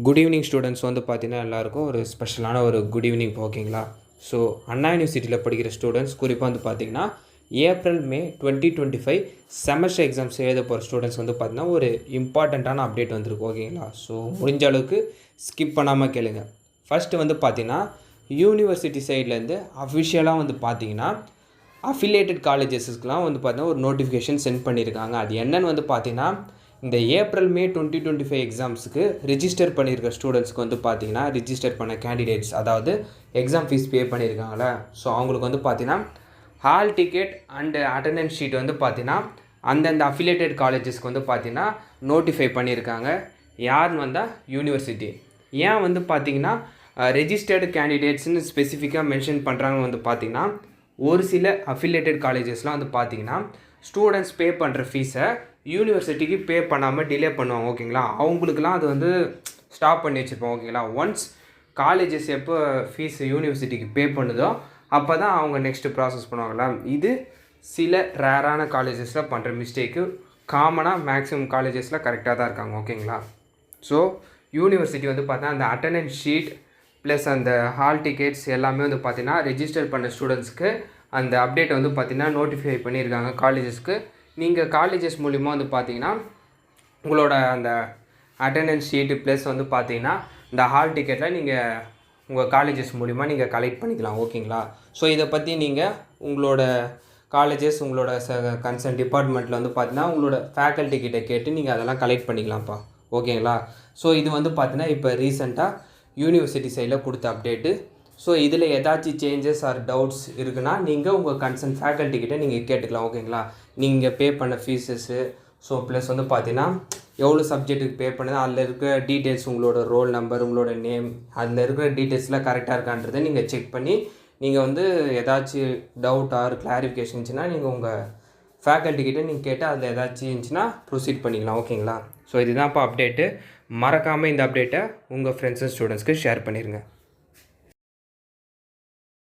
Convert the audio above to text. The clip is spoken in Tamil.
குட் ஈவினிங் ஸ்டூடெண்ட்ஸ் வந்து பார்த்தீங்கன்னா எல்லாருக்கும் ஒரு ஸ்பெஷலான ஒரு குட் ஈவினிங் ஓகேங்களா. ஸோ அண்ணா யூனிவர்சிட்டியில் படிக்கிற ஸ்டூடெண்ட்ஸ் குறிப்பாக வந்து பார்த்திங்கன்னா ஏப்ரல் மே 2025 செமஸ்டர் எக்ஸாம்ஸ் எழுத போகிற ஸ்டூடெண்ட்ஸ் வந்து பார்த்திங்கன்னா ஒரு இம்பார்ட்டண்ட்டான அப்டேட் வந்திருக்கு ஓகேங்களா. ஸோ முடிஞ்ச அளவுக்கு ஸ்கிப் பண்ணாமல் கேளுங்க. ஃபஸ்ட்டு வந்து பார்த்திங்கன்னா யூனிவர்சிட்டி சைட்லேருந்து அஃபிஷியலாக வந்து பார்த்திங்கன்னா அஃபிலியேட்டட் காலேஜஸஸ்க்குலாம் வந்து பார்த்திங்கன்னா ஒரு நோட்டிஃபிகேஷன் சென்ட் பண்ணியிருக்காங்க. அது என்னென்னு வந்து பார்த்திங்கன்னா இந்த ஏப்ரல் மே 2025 எக்ஸாம்ஸுக்கு ரிஜிஸ்டர் பண்ணியிருக்க ஸ்டூடெண்ட்ஸ்க்கு வந்து பார்த்திங்கன்னா ரிஜிஸ்டர் பண்ண கேண்டிடேட்ஸ், அதாவது எக்ஸாம் ஃபீஸ் பே பண்ணியிருக்காங்களே, ஸோ அவங்களுக்கு வந்து பார்த்திங்கன்னா hall ticket and attendance sheet வந்து பார்த்திங்கன்னா அந்தந்த அஃபிலியேட்டட் காலேஜஸ்க்கு வந்து பார்த்திங்கன்னா நோட்டிஃபை பண்ணியிருக்காங்க. யாருன்னு வந்தால் யூனிவர்சிட்டி. ஏன் வந்து பார்த்திங்கன்னா ரெஜிஸ்டர்டு கேண்டிடேட்ஸ்னு ஸ்பெசிஃபிக்காக மென்ஷன் பண்ணுறாங்கன்னு வந்து பார்த்திங்கன்னா ஒரு சில அஃபிலியேட்டட் காலேஜஸ்லாம் வந்து பார்த்திங்கன்னா ஸ்டூடெண்ட்ஸ் பே பண்ணுற ஃபீஸை யூனிவர்சிட்டிக்கு பே பண்ணாமல் டிலே பண்ணுவாங்க ஓகேங்களா. அவங்களுக்குலாம் அது வந்து ஸ்டாப் பண்ணி வச்சுருப்போம் ஓகேங்களா. ஒன்ஸ் காலேஜஸ் எப்போ ஃபீஸ் யூனிவர்சிட்டிக்கு பே பண்ணுதோ அப்போ தான் அவங்க நெக்ஸ்ட்டு ப்ராசஸ் பண்ணுவாங்களா. இது சில ரேரான காலேஜஸில் பண்ணுற மிஸ்டேக்கு. காமனாக மேக்ஸிமம் காலேஜஸில் கரெக்டாக தான் இருக்காங்க ஓகேங்களா. ஸோ யூனிவர்சிட்டி வந்து பார்த்தா அந்த அட்டண்டன்ஸ் ஷீட் ப்ளஸ் அந்த ஹால் டிக்கெட்ஸ் எல்லாமே வந்து பார்த்திங்கன்னா ரெஜிஸ்டர் பண்ண ஸ்டூடெண்ட்ஸ்க்கு அந்த அப்டேட் வந்து பார்த்திங்கன்னா நோட்டிஃபை பண்ணியிருக்காங்க காலேஜஸ்க்கு. நீங்கள் காலேஜஸ் மூலிமா வந்து பார்த்தீங்கன்னா உங்களோட அந்த அட்டண்டன்ஸ் ஷீட்டு ப்ளஸ் வந்து பார்த்தீங்கன்னா இந்த ஹால் டிக்கெட்டில் நீங்கள் உங்கள் காலேஜஸ் மூலிமா நீங்கள் கலெக்ட் பண்ணிக்கலாம் ஓகேங்களா. ஸோ இதை பற்றி நீங்கள் உங்களோட காலேஜஸ் உங்களோட கன்சர்ன் டிபார்ட்மெண்ட்டில் வந்து பார்த்தீங்கன்னா உங்களோட ஃபேக்கல்ட்டி கிட்ட கேட்டு நீங்கள் அதெல்லாம் கலெக்ட் பண்ணிக்கலாம்ப்பா ஓகேங்களா. ஸோ இது வந்து பார்த்தீங்கன்னா இப்போ ரீசெண்டாக யூனிவர்சிட்டி சைடில் கொடுத்த அப்டேட்டு. ஸோ இதில் ஏதாச்சும் சேஞ்சஸ் ஆர் டவுட்ஸ் இருக்குன்னா நீங்கள் உங்கள் கன்சர்ன் ஃபேக்கல்ட்டி கிட்டே நீங்கள் கேட்டுக்கலாம் ஓகேங்களா. நீங்கள் பே பண்ண ஃபீஸஸ்ஸு, ஸோ ப்ளஸ் வந்து பார்த்தீங்கன்னா எவ்வளோ சப்ஜெக்ட்டுக்கு பே பண்ணுது, அதில் இருக்கிற டீட்டெயில்ஸ், உங்களோட ரோல் நம்பர், உங்களோட நேம், அதில் இருக்கிற டீட்டெயில்ஸ்லாம் கரெக்டாக இருக்கான்றதை நீங்கள் செக் பண்ணி நீங்கள் வந்து ஏதாச்சும் டவுட் ஆர் கிளாரிஃபிகேஷன் இருந்துச்சுன்னா நீங்கள் உங்கள் ஃபேக்கல்ட்டி கிட்டே நீங்கள் கேட்டு அதில் ஏதாச்சும் இருந்துச்சுன்னா ப்ரொசீட் பண்ணிக்கலாம் ஓகேங்களா. ஸோ இதுதான்ப்பா அப்டேட்டு. மறக்காமல் இந்த அப்டேட்டை உங்கள் ஃப்ரெண்ட்ஸ் அண்ட் ஸ்டூடெண்ட்ஸ்க்கு ஷேர் பண்ணிடுங்க.